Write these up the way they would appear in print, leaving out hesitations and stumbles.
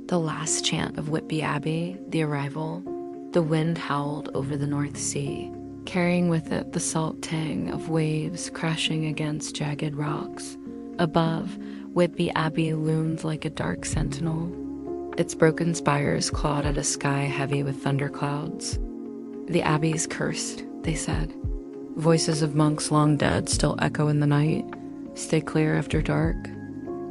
The last chant of Whitby Abbey, the arrival. The wind howled over the North Sea, carrying with it the salt tang of waves crashing against jagged rocks. Above, Whitby Abbey loomed like a dark sentinel. Its broken spires clawed at a sky heavy with thunderclouds. The abbey's cursed, they said. Voices of monks long dead still echo in the night. Stay clear after dark.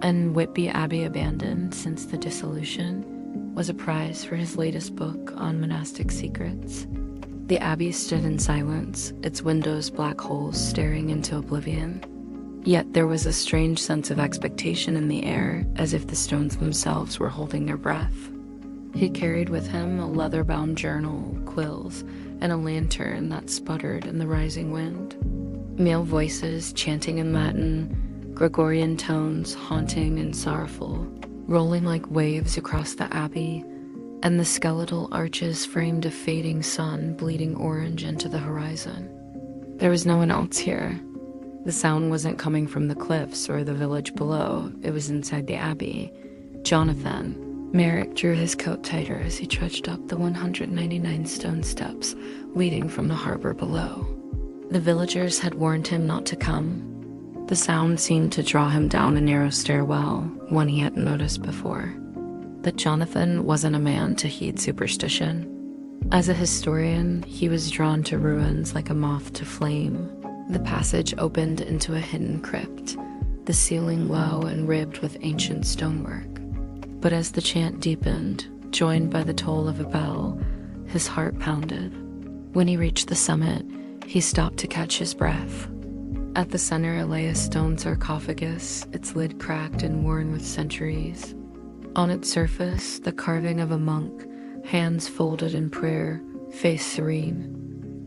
And Whitby Abbey, abandoned since the dissolution, was a prize for his latest book on monastic secrets. The abbey stood in silence, its windows black holes staring into oblivion. Yet there was a strange sense of expectation in the air, as if the stones themselves were holding their breath. He carried with him a leather-bound journal, quills, and a lantern that sputtered in the rising wind. Male voices chanting in Latin, Gregorian tones haunting and sorrowful, rolling like waves across the abbey, and the skeletal arches framed a fading sun bleeding orange into the horizon. There was no one else here. The sound wasn't coming from the cliffs or the village below. It was inside the abbey. Jonathan Merrick drew his coat tighter as he trudged up the 199 stone steps leading from the harbor below. The villagers had warned him not to come. The sound seemed to draw him down a narrow stairwell, one he hadn't noticed before. But Jonathan wasn't a man to heed superstition. As a historian, he was drawn to ruins like a moth to flame. The passage opened into a hidden crypt, the ceiling low and ribbed with ancient stonework. But as the chant deepened, joined by the toll of a bell, his heart pounded. When he reached the summit, he stopped to catch his breath. At the center lay a stone sarcophagus, its lid cracked and worn with centuries. On its surface, the carving of a monk, hands folded in prayer, face serene.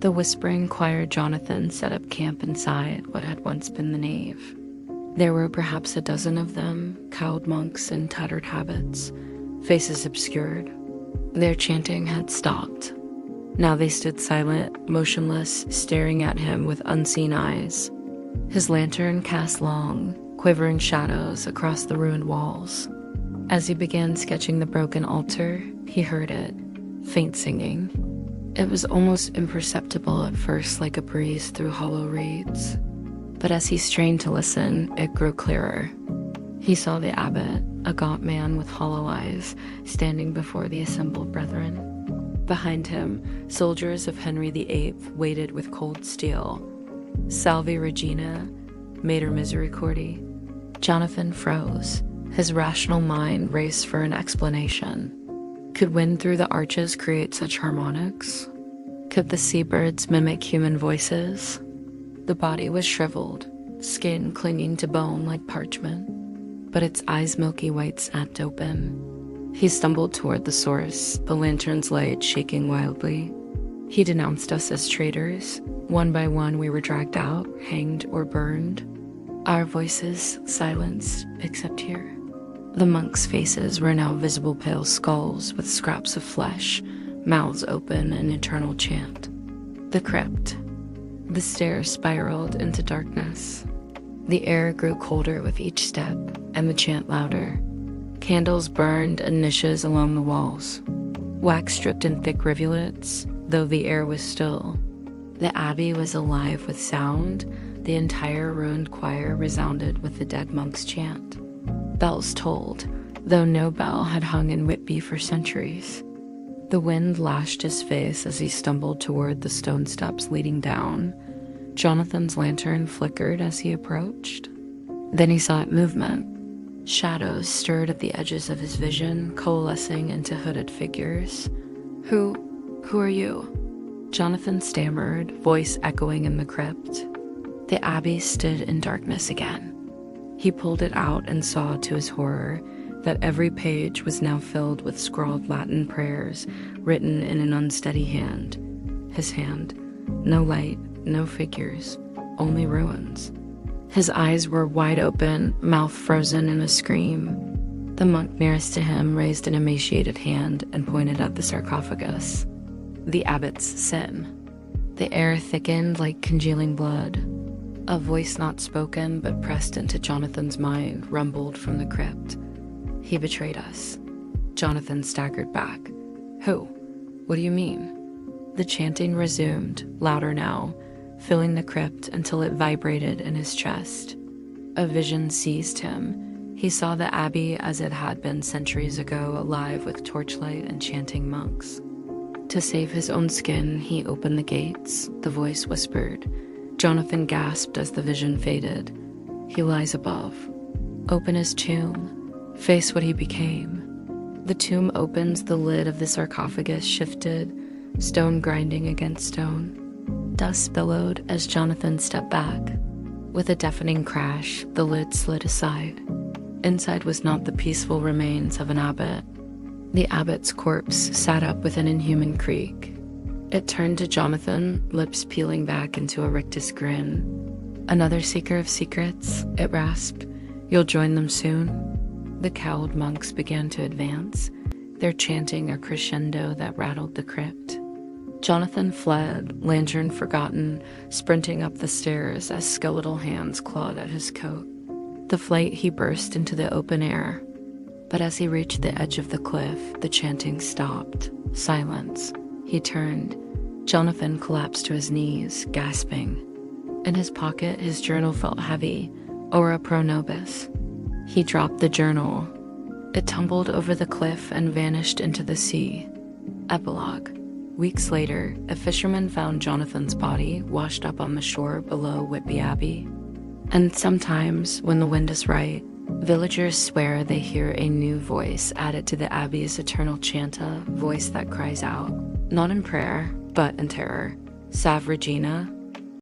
The whispering choir Jonathan set up camp inside what had once been the nave. There were perhaps a dozen of them, cowled monks in tattered habits, faces obscured. Their chanting had stopped. Now they stood silent, motionless, staring at him with unseen eyes. His lantern cast long, quivering shadows across the ruined walls. As he began sketching the broken altar, he heard it, faint singing. It was almost imperceptible at first, like a breeze through hollow reeds. But as he strained to listen, it grew clearer. He saw the abbot, a gaunt man with hollow eyes, standing before the assembled brethren. Behind him, soldiers of Henry VIII waited with cold steel. Salve Regina, Mater Misericordiae. Jonathan froze. His rational mind raced for an explanation. Could wind through the arches create such harmonics? Could the seabirds mimic human voices? The body was shriveled, skin clinging to bone like parchment, but its eyes milky white snapped open. He stumbled toward the source, the lantern's light shaking wildly. He denounced us as traitors. One by one we were dragged out, hanged or burned. Our voices silenced, except here. The monks' faces were now visible pale skulls with scraps of flesh, mouths open in eternal chant. The crypt. The stairs spiraled into darkness. The air grew colder with each step, and the chant louder. Candles burned in niches along the walls. Wax dripped in thick rivulets, though the air was still. The abbey was alive with sound. The entire ruined choir resounded with the dead monk's chant. Bells tolled, though no bell had hung in Whitby for centuries. The wind lashed his face as he stumbled toward the stone steps leading down. Jonathan's lantern flickered as he approached. Then he saw it movement. Shadows stirred at the edges of his vision, coalescing into hooded figures. Who are you? Jonathan stammered, voice echoing in the crypt. The abbey stood in darkness again. He pulled it out and saw, to his horror, that every page was now filled with scrawled Latin prayers written in an unsteady hand. His hand. No light, no figures, only ruins. His eyes were wide open, mouth frozen in a scream. The monk nearest to him raised an emaciated hand and pointed at the sarcophagus. The abbot's sin. The air thickened like congealing blood. A voice not spoken but pressed into Jonathan's mind rumbled from the crypt. He betrayed us. Jonathan staggered back. Who? What do you mean? The chanting resumed, louder now, filling the crypt until it vibrated in his chest. A vision seized him. He saw the abbey as it had been centuries ago, alive with torchlight and chanting monks. To save his own skin, he opened the gates, the voice whispered. Jonathan gasped as the vision faded. He lies above. Open his tomb. Face what he became. The tomb opens, the lid of the sarcophagus shifted, stone grinding against stone. Dust billowed as Jonathan stepped back. With a deafening crash, the lid slid aside. Inside was not the peaceful remains of an abbot. The abbot's corpse sat up with an inhuman creak. It turned to Jonathan, lips peeling back into a rictus grin. Another seeker of secrets, it rasped. You'll join them soon? The cowled monks began to advance, their chanting a crescendo that rattled the crypt. Jonathan fled, lantern forgotten, sprinting up the stairs as skeletal hands clawed at his coat. The flight he burst into the open air. But as he reached the edge of the cliff, the chanting stopped. Silence. He turned. Jonathan collapsed to his knees, gasping. In his pocket, his journal felt heavy. Ora pro nobis. He dropped the journal. It tumbled over the cliff and vanished into the sea. Epilogue. Weeks later, a fisherman found Jonathan's body washed up on the shore below Whitby Abbey. And sometimes, when the wind is right, villagers swear they hear a new voice added to the Abbey's eternal chanta, voice that cries out, not in prayer, but in terror. Salve Regina,